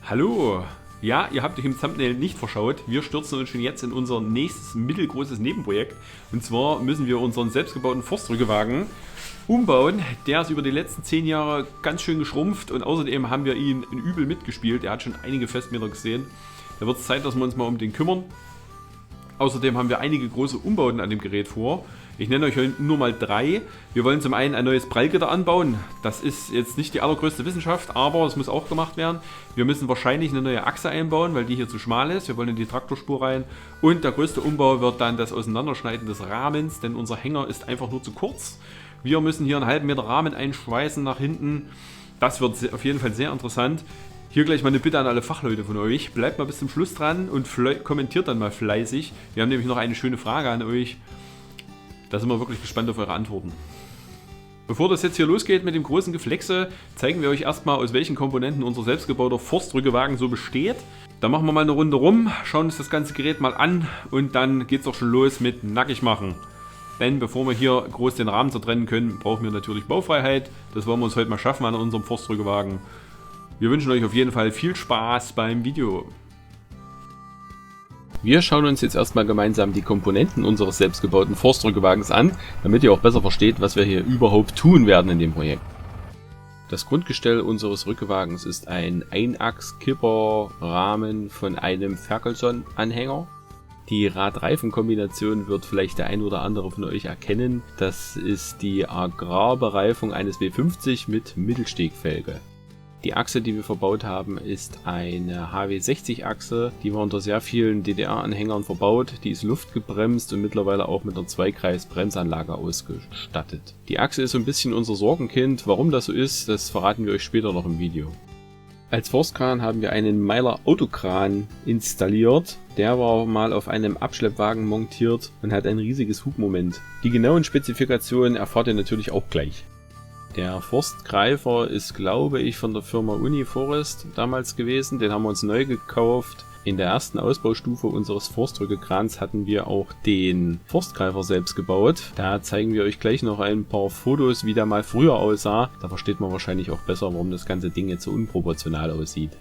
Hallo! Ja, ihr habt euch im Thumbnail nicht verschaut. Wir stürzen uns schon jetzt in unser nächstes mittelgroßes Nebenprojekt. Und zwar müssen wir unseren selbstgebauten Forstrückewagen umbauen. Der ist über die letzten 10 Jahre ganz schön geschrumpft und außerdem haben wir ihn übel mitgespielt. Er hat schon einige Festmeter gesehen. Da wird es Zeit, dass wir uns mal um den kümmern. Außerdem haben wir einige große Umbauten an dem Gerät vor. Ich nenne euch nur mal 3. Wir wollen zum einen ein neues Prallgitter anbauen. Das ist jetzt nicht die allergrößte Wissenschaft, aber es muss auch gemacht werden. Wir müssen wahrscheinlich eine neue Achse einbauen, weil die hier zu schmal ist. Wir wollen in die Traktorspur rein. Und der größte Umbau wird dann das Auseinanderschneiden des Rahmens, denn unser Hänger ist einfach nur zu kurz. Wir müssen hier einen halben Meter Rahmen einschweißen nach hinten. Das wird auf jeden Fall sehr interessant. Hier gleich mal eine Bitte an alle Fachleute von euch. Bleibt mal bis zum Schluss dran und kommentiert dann mal fleißig. Wir haben nämlich noch eine schöne Frage an euch. Da sind wir wirklich gespannt auf eure Antworten. Bevor das jetzt hier losgeht mit dem großen Geflexe, zeigen wir euch erstmal, aus welchen Komponenten unser selbstgebauter Forstrückewagen so besteht. Da machen wir mal eine Runde rum, schauen uns das ganze Gerät mal an und dann geht es auch schon los mit nackig machen. Denn bevor wir hier groß den Rahmen zertrennen können, brauchen wir natürlich Baufreiheit. Das wollen wir uns heute mal schaffen an unserem Forstrückewagen. Wir wünschen euch auf jeden Fall viel Spaß beim Video. Wir schauen uns jetzt erstmal gemeinsam die Komponenten unseres selbstgebauten Forstrückewagens an, damit ihr auch besser versteht, was wir hier überhaupt tun werden in dem Projekt. Das Grundgestell unseres Rückewagens ist ein Einachs-Kipper-Rahmen von einem Ferguson-Anhänger. Die Radreifenkombination wird vielleicht der ein oder andere von euch erkennen. Das ist die Agrarbereifung eines W50 mit Mittelstegfelge. Die Achse, die wir verbaut haben, ist eine HW60-Achse, die war unter sehr vielen DDR-Anhängern verbaut. Die ist luftgebremst und mittlerweile auch mit einer Zweikreis-Bremsanlage ausgestattet. Die Achse ist so ein bisschen unser Sorgenkind. Warum das so ist, das verraten wir euch später noch im Video. Als Forstkran haben wir einen Myler Autokran installiert. Der war mal auf einem Abschleppwagen montiert und hat ein riesiges Hubmoment. Die genauen Spezifikationen erfahrt ihr natürlich auch gleich. Der Forstgreifer ist, glaube ich, von der Firma Uniforest damals gewesen. Den haben wir uns neu gekauft. In der ersten Ausbaustufe unseres Forstrückekrans hatten wir auch den Forstgreifer selbst gebaut. Da zeigen wir euch gleich noch ein paar Fotos, wie der mal früher aussah. Da versteht man wahrscheinlich auch besser, warum das ganze Ding jetzt so unproportional aussieht.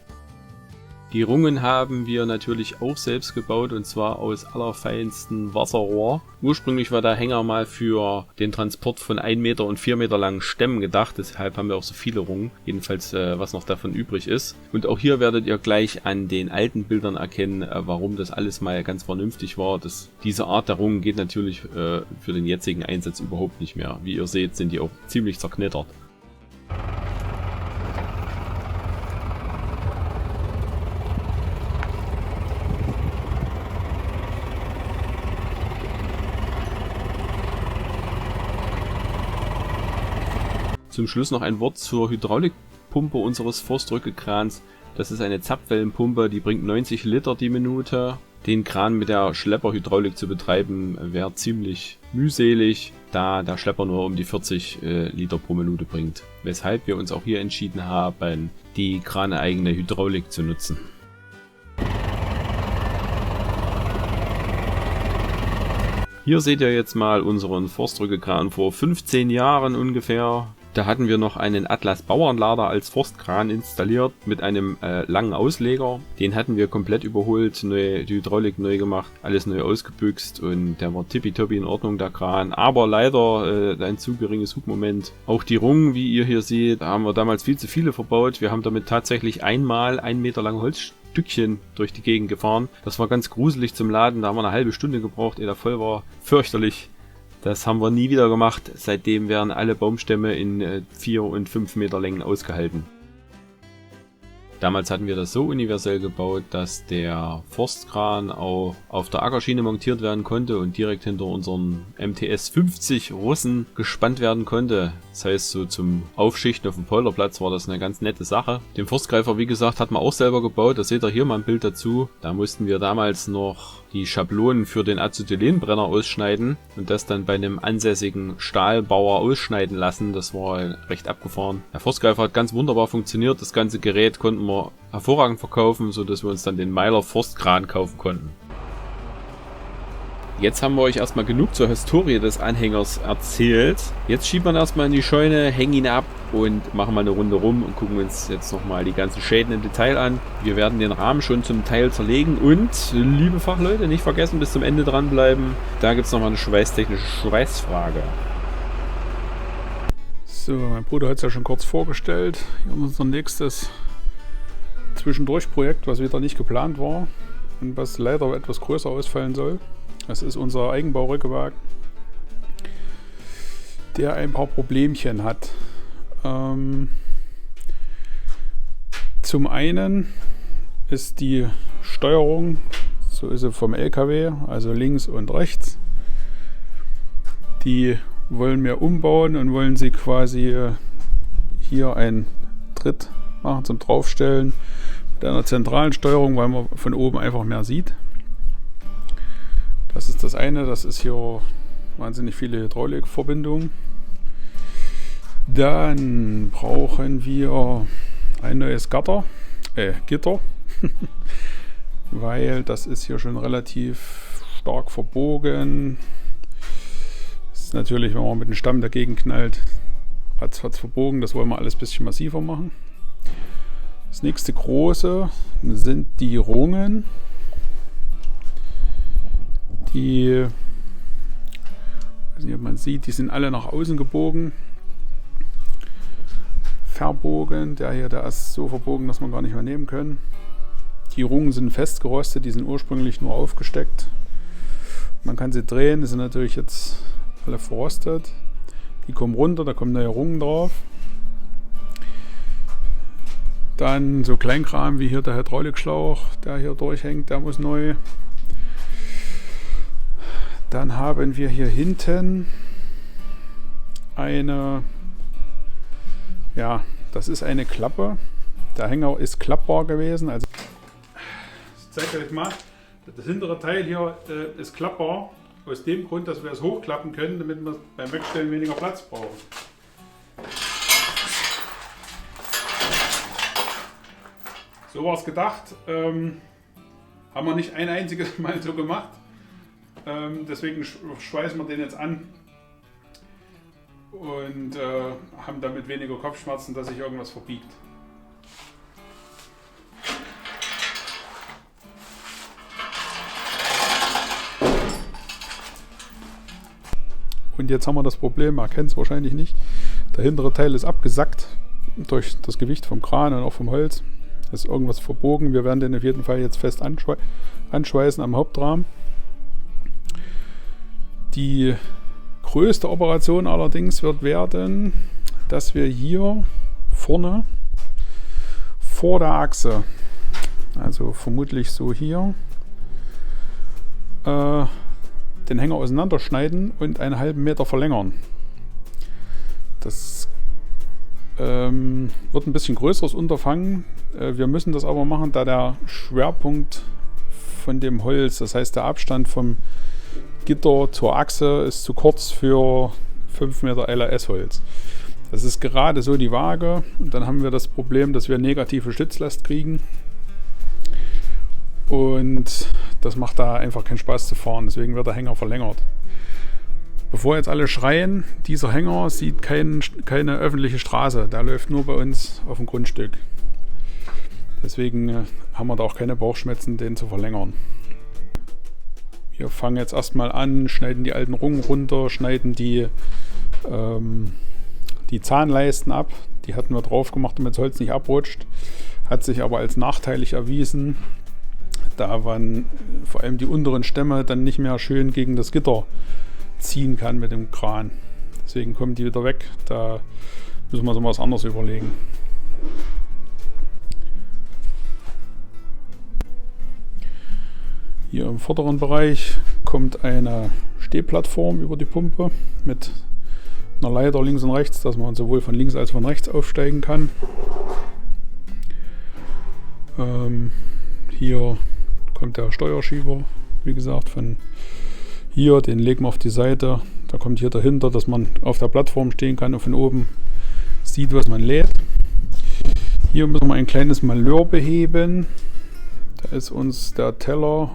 Die Rungen haben wir natürlich auch selbst gebaut und zwar aus allerfeinstem Wasserrohr. Ursprünglich war der Hänger mal für den Transport von 1 Meter und 4 Meter langen Stämmen gedacht, deshalb haben wir auch so viele Rungen, jedenfalls was noch davon übrig ist. Und auch hier werdet ihr gleich an den alten Bildern erkennen, warum das alles mal ganz vernünftig war. Diese Art der Rungen geht natürlich für den jetzigen Einsatz überhaupt nicht mehr. Wie ihr seht, sind die auch ziemlich zerknittert. Zum Schluss noch ein Wort zur Hydraulikpumpe unseres Forstrückekrans. Das ist eine Zapfwellenpumpe, die bringt 90 Liter die Minute. Den Kran mit der Schlepperhydraulik zu betreiben wäre ziemlich mühselig, da der Schlepper nur um die 40 Liter pro Minute bringt. Weshalb wir uns auch hier entschieden haben, die kraneigene Hydraulik zu nutzen. Hier seht ihr jetzt mal unseren Forstrückekran vor 15 Jahren ungefähr. Da hatten wir noch einen Atlas Bauernlader als Forstkran installiert mit einem langen Ausleger. Den hatten wir komplett überholt, die Hydraulik neu gemacht, alles neu ausgebüxt und der war tippitoppi in Ordnung, der Kran. Aber leider ein zu geringes Hubmoment. Auch die Rungen, wie ihr hier seht, haben wir damals viel zu viele verbaut. Wir haben damit tatsächlich einmal 1 Meter lange Holzstückchen durch die Gegend gefahren. Das war ganz gruselig zum Laden, da haben wir eine halbe Stunde gebraucht, ehe der voll war. Fürchterlich. Das haben wir nie wieder gemacht. Seitdem werden alle Baumstämme in 4 und 5 Meter Längen ausgehalten. Damals hatten wir das so universell gebaut, dass der Forstkran auch auf der Ackerschiene montiert werden konnte und direkt hinter unseren MTS 50 Russen gespannt werden konnte. Das heißt, so zum Aufschichten auf dem Polderplatz war das eine ganz nette Sache. Den Forstgreifer, wie gesagt, hat man auch selber gebaut. Da seht ihr hier mal ein Bild dazu. Da mussten wir damals noch die Schablonen für den Acetylenbrenner ausschneiden und das dann bei einem ansässigen Stahlbauer ausschneiden lassen. Das war recht abgefahren. Der Forstgreifer hat ganz wunderbar funktioniert. Das ganze Gerät konnten wir hervorragend verkaufen, sodass wir uns dann den Myler Forstkran kaufen konnten. Jetzt haben wir euch erstmal genug zur Historie des Anhängers erzählt. Jetzt schieben wir ihn erstmal in die Scheune, hängen ihn ab und machen mal eine Runde rum und gucken uns jetzt nochmal die ganzen Schäden im Detail an. Wir werden den Rahmen schon zum Teil zerlegen und, liebe Fachleute, nicht vergessen, bis zum Ende dranbleiben. Da gibt es nochmal eine schweißtechnische Schweißfrage. So, mein Bruder hat es ja schon kurz vorgestellt. Hier unser nächstes Zwischendurch-Projekt, was wieder nicht geplant war und was leider etwas größer ausfallen soll. Das ist unser Eigenbau-Rückenwagen, der ein paar Problemchen hat. Zum einen ist die Steuerung, so ist sie vom LKW, also links und rechts. Die wollen wir umbauen und wollen sie quasi hier einen Tritt machen zum Draufstellen mit einer zentralen Steuerung, weil man von oben einfach mehr sieht. Das ist das eine, das ist hier wahnsinnig viele Hydraulikverbindungen. Dann brauchen wir ein neues Gitter, weil das ist hier schon relativ stark verbogen. Das ist natürlich, wenn man mit dem Stamm dagegen knallt, hat es verbogen. Das wollen wir alles ein bisschen massiver machen. Das nächste große sind die Rungen. Die, ich weiß nicht, ob man sieht, die sind alle nach außen gebogen. Verbogen, der hier, der ist so verbogen, dass man gar nicht mehr nehmen können. Die Rungen sind festgerostet, die sind ursprünglich nur aufgesteckt. Man kann sie drehen, die sind natürlich jetzt alle verrostet. Die kommen runter, da kommen neue Rungen drauf. Dann so Kleinkram wie hier der Hydraulikschlauch, der hier durchhängt, der muss neu. Dann haben wir hier hinten eine, ja, das ist eine Klappe. Der Hänger ist klappbar gewesen. Also ich zeige euch mal, das hintere Teil hier ist klappbar. Aus dem Grund, dass wir es hochklappen können, damit wir beim Wegstellen weniger Platz brauchen. So war es gedacht. Haben wir nicht ein einziges Mal so gemacht. Deswegen schweißen wir den jetzt an und haben damit weniger Kopfschmerzen, dass sich irgendwas verbiegt. Und jetzt haben wir das Problem, man kennt es wahrscheinlich nicht, der hintere Teil ist abgesackt durch das Gewicht vom Kran und auch vom Holz. Da ist irgendwas verbogen. Wir werden den auf jeden Fall jetzt fest anschweißen am Hauptrahmen. Die größte Operation allerdings wird werden, dass wir hier vorne vor der Achse, also vermutlich so hier, den Hänger auseinanderschneiden und einen halben Meter verlängern. Das wird ein bisschen größeres Unterfangen. Wir müssen das aber machen, da der Schwerpunkt von dem Holz, das heißt der Abstand vom Gitter zur Achse, ist zu kurz für 5 Meter LRS-Holz. Das ist gerade so die Waage und dann haben wir das Problem, dass wir negative Stützlast kriegen und das macht da einfach keinen Spaß zu fahren, deswegen wird der Hänger verlängert. Bevor jetzt alle schreien, dieser Hänger sieht keine öffentliche Straße, der läuft nur bei uns auf dem Grundstück. Deswegen haben wir da auch keine Bauchschmerzen, den zu verlängern. Wir fangen jetzt erstmal an, schneiden die alten Rungen runter, schneiden die Zahnleisten ab. Die hatten wir drauf gemacht, damit das Holz nicht abrutscht. Hat sich aber als nachteilig erwiesen, da man vor allem die unteren Stämme dann nicht mehr schön gegen das Gitter ziehen kann mit dem Kran. Deswegen kommen die wieder weg. Da müssen wir uns was anderes überlegen. Hier im vorderen Bereich kommt eine Stehplattform über die Pumpe mit einer Leiter links und rechts, dass man sowohl von links als von rechts aufsteigen kann. Hier kommt der Steuerschieber, wie gesagt, von hier, den legen wir auf die Seite. Da kommt hier dahinter, dass man auf der Plattform stehen kann und von oben sieht, was man lädt. Hier müssen wir ein kleines Malheur beheben. Da ist uns der Teller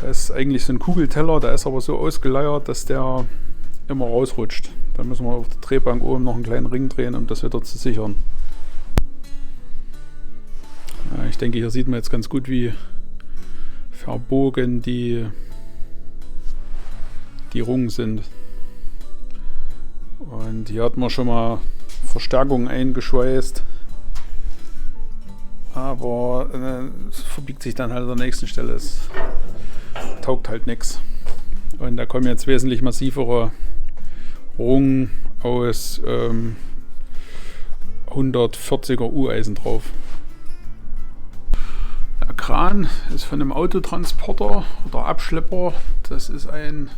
Da ist eigentlich so ein Kugelteller, der ist aber so ausgeleiert, dass der immer rausrutscht. Da müssen wir auf der Drehbank oben noch einen kleinen Ring drehen, um das wieder zu sichern. Ja, ich denke, hier sieht man jetzt ganz gut, wie verbogen die Rungen sind. Und hier hat man schon mal Verstärkungen eingeschweißt. Aber es verbiegt sich dann halt an der nächsten Stelle. Es taugt halt nichts. Und da kommen jetzt wesentlich massivere Rungen aus 140er U-Eisen drauf. Der Kran ist von einem Autotransporter oder Abschlepper. Das ist ein,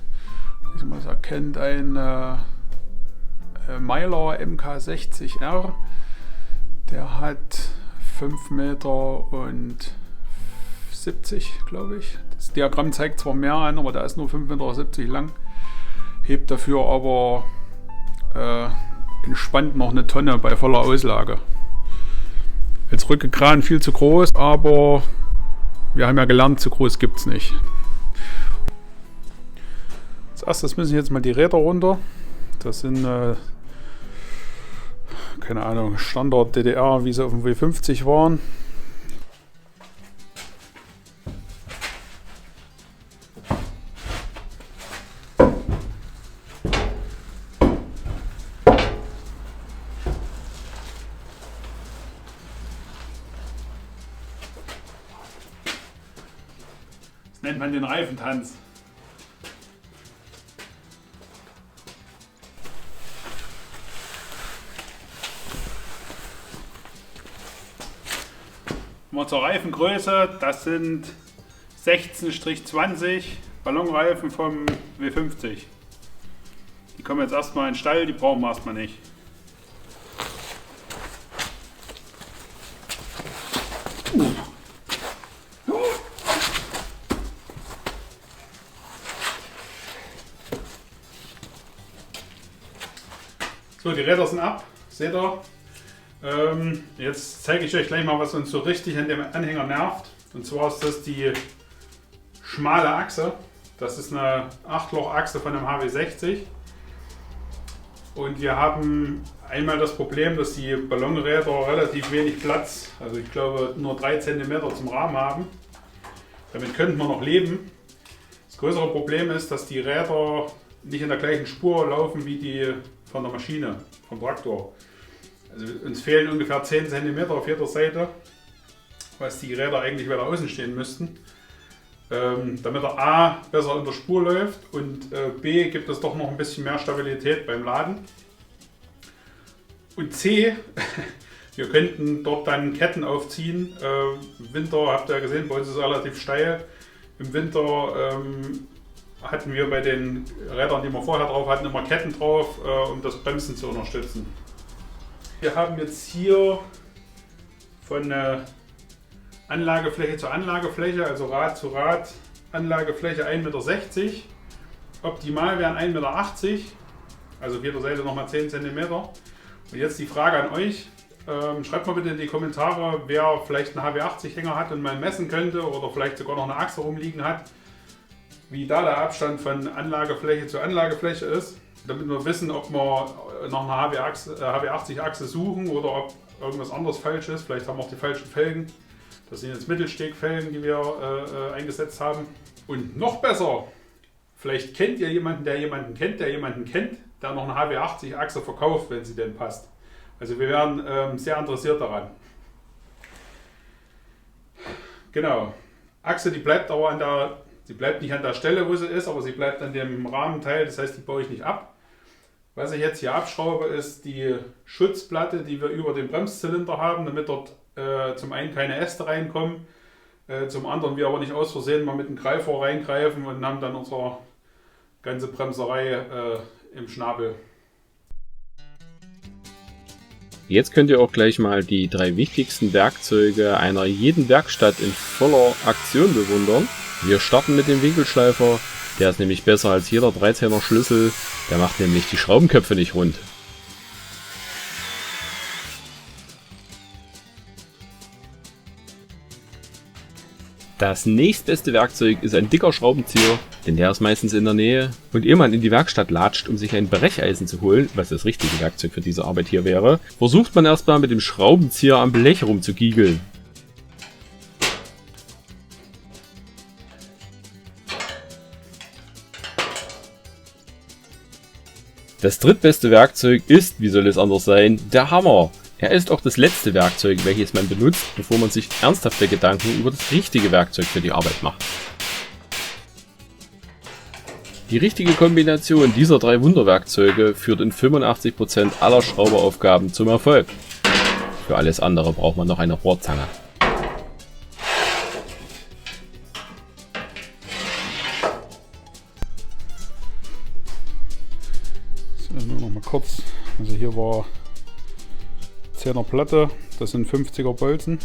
wie man es erkennt, ein Mylar MK60R. Der hat 5,70 Meter, glaube ich. Das Diagramm zeigt zwar mehr an, aber der ist nur 5,70 Meter lang. Hebt dafür aber entspannt noch eine Tonne bei voller Auslage. Als Rückekran viel zu groß, aber wir haben ja gelernt, zu groß gibt es nicht. Als erstes müssen jetzt mal die Räder runter. Das sind keine Ahnung, Standard DDR, wie sie auf dem W50 waren. Das nennt man den Reifentanz. Mal zur Reifengröße, das sind 16-20 Ballonreifen vom W50. Die kommen jetzt erstmal in den Stall, die brauchen wir erstmal nicht. So, die Räder sind ab, seht ihr. Jetzt zeige ich euch gleich mal, was uns so richtig an dem Anhänger nervt. Und zwar ist das die schmale Achse. Das ist eine 8-Loch-Achse von einem HW60. Und wir haben einmal das Problem, dass die Ballonräder relativ wenig Platz, also ich glaube nur 3 cm zum Rahmen haben. Damit könnten wir noch leben. Das größere Problem ist, dass die Räder nicht in der gleichen Spur laufen wie die von der Maschine, vom Traktor. Also uns fehlen ungefähr 10 cm auf jeder Seite, was die Räder eigentlich weiter außen stehen müssten. Damit er A besser in der Spur läuft und B gibt es doch noch ein bisschen mehr Stabilität beim Laden. Und C, wir könnten dort dann Ketten aufziehen. Im Winter, habt ihr ja gesehen, bei uns ist es relativ steil. Im Winter hatten wir bei den Rädern, die wir vorher drauf hatten, immer Ketten drauf, um das Bremsen zu unterstützen. Wir haben jetzt hier von Anlagefläche zu Anlagefläche, also Rad zu Rad, Anlagefläche 1,60 Meter. Optimal wären 1,80 Meter, also auf jeder Seite nochmal 10 cm. Und jetzt die Frage an euch. Schreibt mal bitte in die Kommentare, wer vielleicht einen HW80-Hänger hat und mal messen könnte oder vielleicht sogar noch eine Achse rumliegen hat, wie da der Abstand von Anlagefläche zu Anlagefläche ist, damit wir wissen, ob wir nach einer HW80-Achse suchen oder ob irgendwas anderes falsch ist. Vielleicht haben wir auch die falschen Felgen. Das sind jetzt Mittelstegfelgen, die wir eingesetzt haben. Und noch besser, vielleicht kennt ihr jemanden, der jemanden kennt, der noch eine HW80-Achse verkauft, wenn sie denn passt. Also wir wären sehr interessiert daran. Genau. Achse, die bleibt aber sie bleibt nicht an der Stelle, wo sie ist, aber sie bleibt an dem Rahmenteil, das heißt, die baue ich nicht ab. Was ich jetzt hier abschraube, ist die Schutzplatte, die wir über den Bremszylinder haben, damit dort zum einen keine Äste reinkommen, zum anderen wir aber nicht aus Versehen mal mit dem Greifer reingreifen und haben dann unsere ganze Bremserei im Schnabel. Jetzt könnt ihr auch gleich mal die 3 wichtigsten Werkzeuge einer jeden Werkstatt in voller Aktion bewundern. Wir starten mit dem Winkelschleifer. Der ist nämlich besser als jeder 13er Schlüssel. Der macht nämlich die Schraubenköpfe nicht rund. Das nächstbeste Werkzeug ist ein dicker Schraubenzieher, denn der ist meistens in der Nähe. Und ehe man in die Werkstatt latscht, um sich ein Brecheisen zu holen, was das richtige Werkzeug für diese Arbeit hier wäre, versucht man erstmal mit dem Schraubenzieher am Blech rumzugiegeln. Das drittbeste Werkzeug ist, wie soll es anders sein, der Hammer. Er ist auch das letzte Werkzeug, welches man benutzt, bevor man sich ernsthafte Gedanken über das richtige Werkzeug für die Arbeit macht. Die richtige Kombination dieser 3 Wunderwerkzeuge führt in 85% aller Schrauberaufgaben zum Erfolg. Für alles andere braucht man noch eine Rohrzange. So, nur noch mal kurz. Also hier war 10er Platte, das sind 50er Bolzen.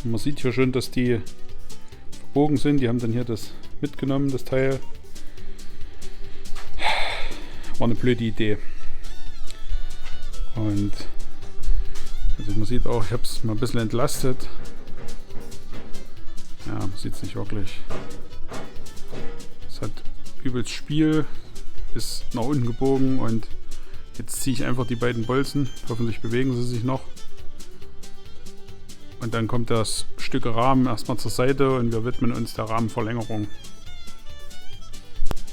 Und man sieht hier schon, dass die verbogen sind. Die haben dann hier das mitgenommen, das Teil. War eine blöde Idee. Und also man sieht auch, ich habe es mal ein bisschen entlastet. Ja, man sieht es nicht wirklich. Es hat übelst Spiel, ist nach unten gebogen und jetzt ziehe ich einfach die beiden Bolzen. Hoffentlich bewegen sie sich noch. Und dann kommt das Stück Rahmen erstmal zur Seite und wir widmen uns der Rahmenverlängerung.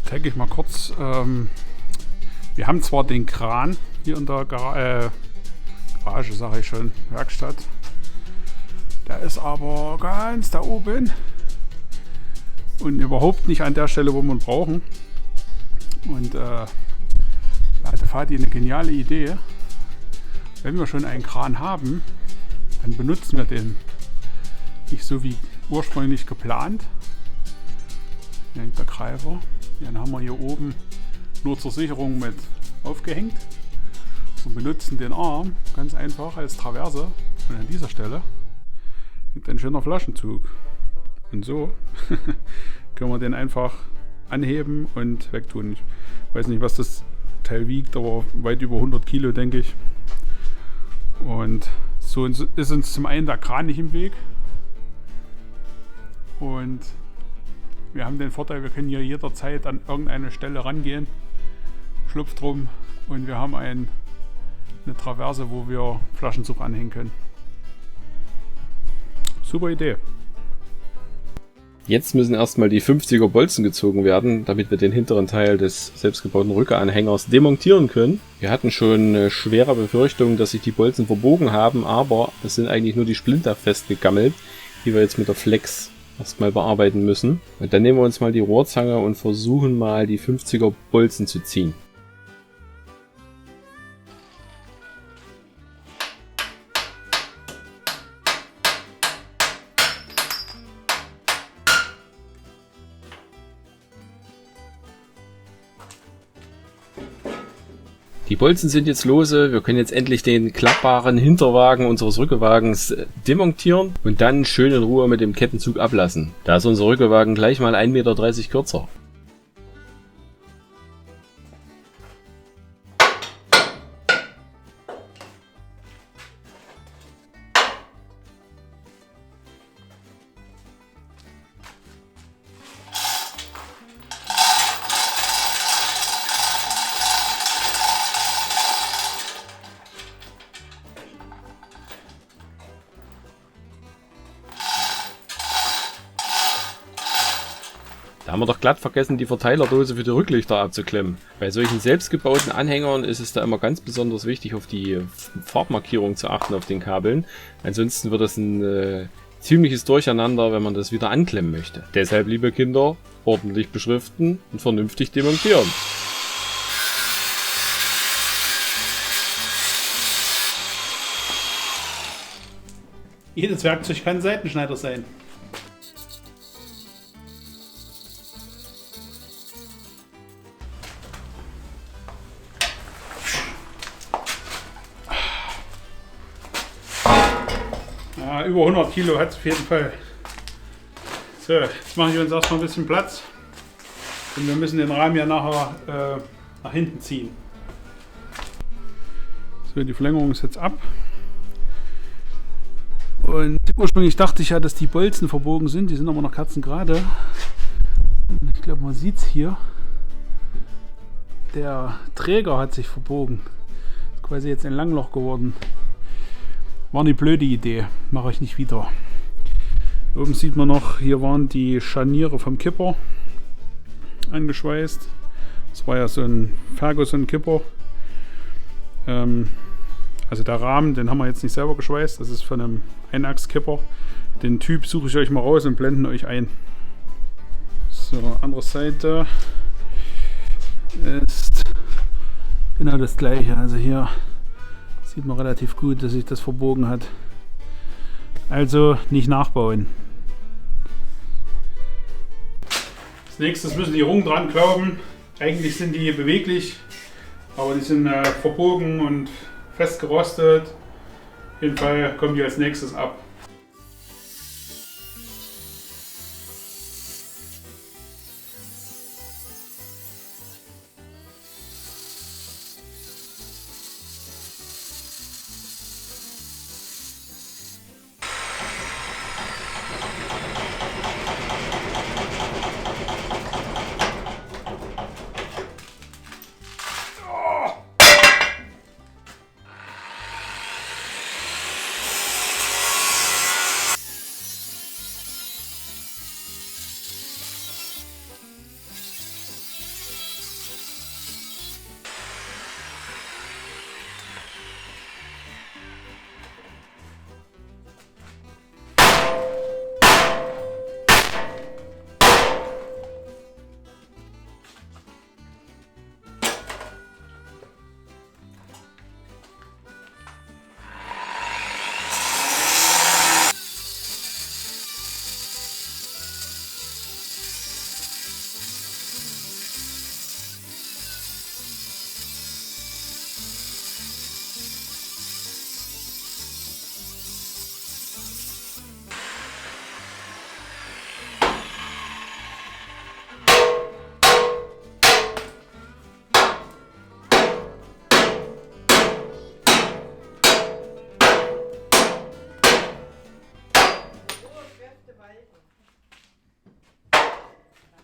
Zeige ich mal kurz. Wir haben zwar den Kran hier in der Garage, sage ich schon, Werkstatt. Der ist aber ganz da oben und überhaupt nicht an der Stelle, wo wir ihn brauchen. Und da hatte Vati eine geniale Idee. Wenn wir schon einen Kran haben, dann benutzen wir den nicht so wie ursprünglich geplant. Hier hängt der Greifer. Den haben wir hier oben nur zur Sicherung mit aufgehängt und benutzen den Arm ganz einfach als Traverse. Und an dieser Stelle hängt ein schöner Flaschenzug. Und so können wir den einfach anheben und wegtun. Ich weiß nicht, was das Teil wiegt, aber weit über 100 Kilo, denke ich. Und so ist uns zum einen der Kran nicht im Weg und wir haben den Vorteil, wir können hier jederzeit an irgendeine Stelle rangehen, schlupft drum und wir haben eine Traverse, wo wir Flaschenzug anhängen können. Super Idee. Jetzt müssen erstmal die 50er Bolzen gezogen werden, damit wir den hinteren Teil des selbstgebauten Rückeranhängers demontieren können. Wir hatten schon eine schwere Befürchtung, dass sich die Bolzen verbogen haben, aber es sind eigentlich nur die Splinter festgegammelt, die wir jetzt mit der Flex erstmal bearbeiten müssen. Und dann nehmen wir uns mal die Rohrzange und versuchen mal die 50er Bolzen zu ziehen. Die Bolzen sind jetzt lose, wir können jetzt endlich den klappbaren Hinterwagen unseres Rückewagens demontieren und dann schön in Ruhe mit dem Kettenzug ablassen. Da ist unser Rückewagen gleich mal 1,30 Meter kürzer. Da haben wir doch glatt vergessen, die Verteilerdose für die Rücklichter abzuklemmen. Bei solchen selbstgebauten Anhängern ist es da immer ganz besonders wichtig, auf die Farbmarkierung zu achten auf den Kabeln. Ansonsten wird das ein ziemliches Durcheinander, wenn man das wieder anklemmen möchte. Deshalb, liebe Kinder, ordentlich beschriften und vernünftig demontieren. Jedes Werkzeug kann Seitenschneider sein. Ja, über 100 Kilo hat es auf jeden Fall. So, jetzt mache ich uns erstmal ein bisschen Platz. Und wir müssen den Rahmen ja nachher nach hinten ziehen. So, die Verlängerung ist jetzt ab. Und Ursprünglich dachte ich ja, dass die Bolzen verbogen sind. Die sind aber noch kerzengerade. Ich glaube, man sieht es hier. Der Träger hat sich verbogen. Ist quasi jetzt ein Langloch geworden. War eine blöde Idee. Mache ich nicht wieder. Oben sieht man noch, hier waren die Scharniere vom Kipper angeschweißt. Das war ja so ein Ferguson-Kipper. Also der Rahmen, den haben wir jetzt nicht selber geschweißt. Das ist von einem Einachskipper. Den Typ suche ich euch mal raus und blenden euch ein. So, andere Seite ist genau das gleiche. Also hier sieht man relativ gut, dass sich das verbogen hat. Also nicht nachbauen. Als nächstes müssen die Rungen dran glauben. Eigentlich sind die beweglich, aber die sind verbogen und fest gerostet. Auf jeden Fall kommen die als nächstes ab.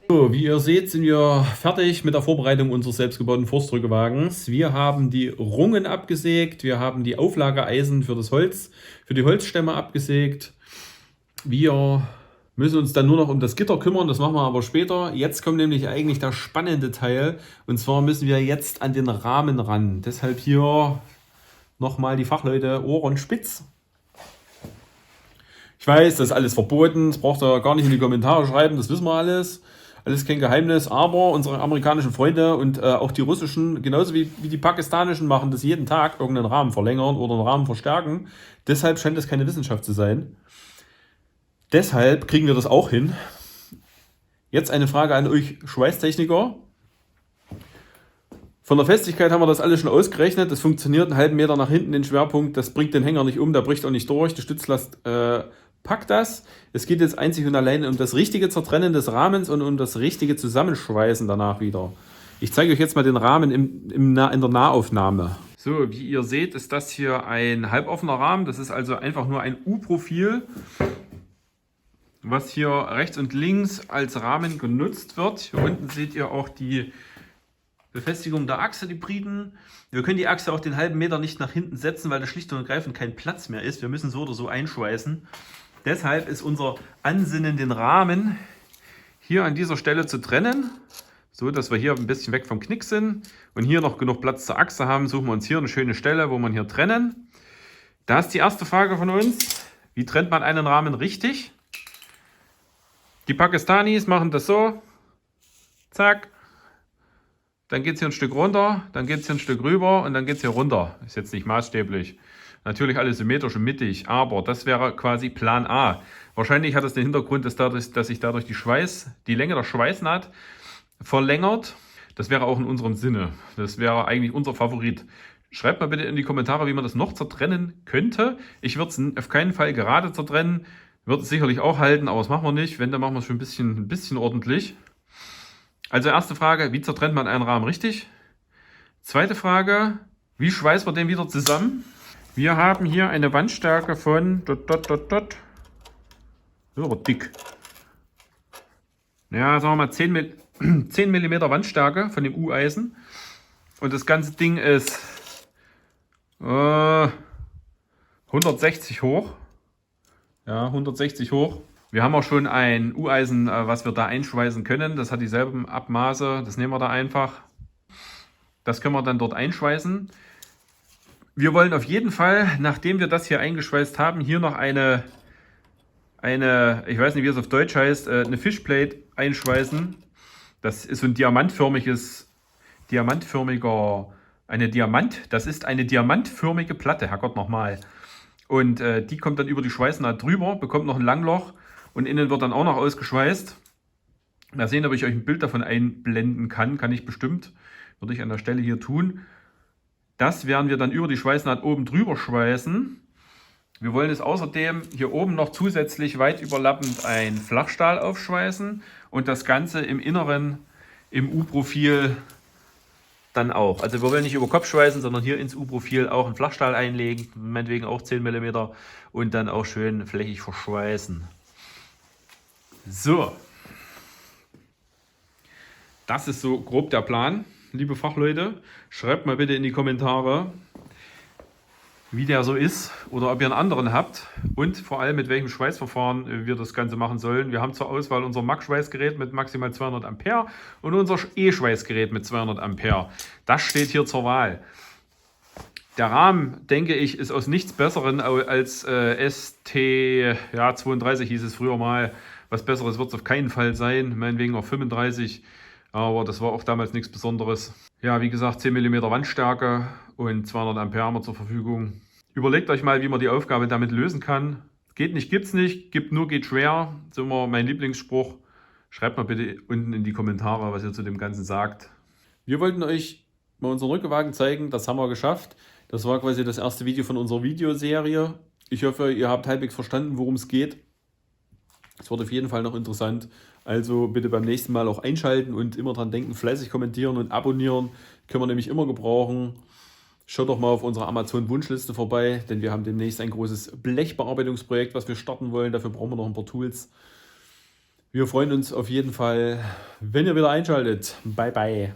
So, wie ihr seht, sind wir fertig mit der Vorbereitung unseres selbstgebauten Forstdrückewagens. Wir haben die Rungen abgesägt, wir haben die Auflageeisen für das Holz, für die Holzstämme abgesägt. Wir müssen uns dann nur noch um das Gitter kümmern, das machen wir aber später. Jetzt kommt nämlich eigentlich der spannende Teil, und zwar müssen wir jetzt an den Rahmen ran. Deshalb hier nochmal die Fachleute Ohren spitz. Ich weiß, das ist alles verboten, das braucht ihr gar nicht in die Kommentare schreiben, das wissen wir alles. Alles kein Geheimnis, aber unsere amerikanischen Freunde und auch die russischen, genauso wie die pakistanischen, machen das jeden Tag, irgendeinen Rahmen verlängern oder einen Rahmen verstärken. Deshalb scheint das keine Wissenschaft zu sein. Deshalb kriegen wir das auch hin. Jetzt eine Frage an euch Schweißtechniker. Von der Festigkeit haben wir das alles schon ausgerechnet. Das funktioniert einen halben Meter nach hinten den Schwerpunkt. Das bringt den Hänger nicht um, der bricht auch nicht durch. Die Stützlast packt das. Es geht jetzt einzig und allein um das richtige Zertrennen des Rahmens und um das richtige Zusammenschweißen danach wieder. Ich zeige euch jetzt mal den Rahmen in der Nahaufnahme. So, wie ihr seht, ist das hier ein halboffener Rahmen. Das ist also einfach nur ein U-Profil, was hier rechts und links als Rahmen genutzt wird. Hier unten seht ihr auch die Befestigung der Achse, die Briten. Wir können die Achse auch den halben Meter nicht nach hinten setzen, weil da schlicht und ergreifend kein Platz mehr ist. Wir müssen so oder so einschweißen. Deshalb ist unser Ansinnen, den Rahmen hier an dieser Stelle zu trennen, so dass wir hier ein bisschen weg vom Knick sind und hier noch genug Platz zur Achse haben. Suchen wir uns hier eine schöne Stelle, wo wir hier trennen. Da ist die erste Frage von uns: Wie trennt man einen Rahmen richtig? Die Pakistanis machen das so, zack, dann geht es hier ein Stück runter, dann geht es hier ein Stück rüber und dann geht es hier runter. Ist jetzt nicht maßstäblich. Natürlich alles symmetrisch und mittig, aber das wäre quasi Plan A. Wahrscheinlich hat es den Hintergrund, dass sich dadurch die Länge der Schweißnaht verlängert. Das wäre auch in unserem Sinne. Das wäre eigentlich unser Favorit. Schreibt mal bitte in die Kommentare, wie man das noch zertrennen könnte. Ich würde es auf keinen Fall gerade zertrennen. Wird es sicherlich auch halten, aber das machen wir nicht. Wenn, dann machen wir es schon ein bisschen ordentlich. Also erste Frage, wie zertrennt man einen Rahmen richtig? Zweite Frage, wie schweißt man den wieder zusammen? Wir haben hier eine Wandstärke von Das ist aber dick. Ja, sagen wir mal 10 mm Wandstärke von dem U-Eisen. Und das ganze Ding ist 160 hoch. Ja, 160 hoch. Wir haben auch schon ein U-Eisen, was wir da einschweißen können. Das hat dieselben Abmaße. Das nehmen wir da einfach. Das können wir dann dort einschweißen. Wir wollen auf jeden Fall, nachdem wir das hier eingeschweißt haben, hier noch eine, ich weiß nicht, wie es auf Deutsch heißt, eine Fishplate einschweißen. Das ist so ein das ist eine diamantförmige Platte, Herrgott nochmal. Und die kommt dann über die Schweißnaht drüber, bekommt noch ein Langloch und innen wird dann auch noch ausgeschweißt. Mal sehen, ob ich euch ein Bild davon einblenden kann. Kann ich bestimmt. Würde ich an der Stelle hier tun. Das werden wir dann über die Schweißnaht oben drüber schweißen. Wir wollen es außerdem hier oben noch zusätzlich weit überlappend ein Flachstahl aufschweißen und das Ganze im Inneren im U-Profil dann auch. Also wir wollen nicht über Kopf schweißen, sondern hier ins U-Profil auch einen Flachstahl einlegen, meinetwegen auch 10 mm und dann auch schön flächig verschweißen. So, das ist so grob der Plan, liebe Fachleute. Schreibt mal bitte in die Kommentare, wie der so ist oder ob ihr einen anderen habt und vor allem mit welchem Schweißverfahren wir das Ganze machen sollen. Wir haben zur Auswahl unser Max-Schweißgerät mit maximal 200 Ampere und unser E-Schweißgerät mit 200 Ampere. Das steht hier zur Wahl. Der Rahmen, denke ich, ist aus nichts Besseren als ST32 hieß es früher mal. Was Besseres wird es auf keinen Fall sein, meinetwegen auch 35, aber das war auch damals nichts Besonderes. Ja, wie gesagt, 10 mm Wandstärke und 200 Ampere haben wir zur Verfügung. Überlegt euch mal, wie man die Aufgabe damit lösen kann. Geht nicht, gibt's nicht. Gibt nur, geht schwer. Das ist immer mein Lieblingsspruch. Schreibt mal bitte unten in die Kommentare, was ihr zu dem Ganzen sagt. Wir wollten euch mal unseren Rückenwagen zeigen. Das haben wir geschafft. Das war quasi das erste Video von unserer Videoserie. Ich hoffe, ihr habt halbwegs verstanden, worum es geht. Es wird auf jeden Fall noch interessant. Also bitte beim nächsten Mal auch einschalten und immer dran denken, fleißig kommentieren und abonnieren. Können wir nämlich immer gebrauchen. Schaut doch mal auf unserer Amazon-Wunschliste vorbei, denn wir haben demnächst ein großes Blechbearbeitungsprojekt, was wir starten wollen. Dafür brauchen wir noch ein paar Tools. Wir freuen uns auf jeden Fall, wenn ihr wieder einschaltet. Bye, bye.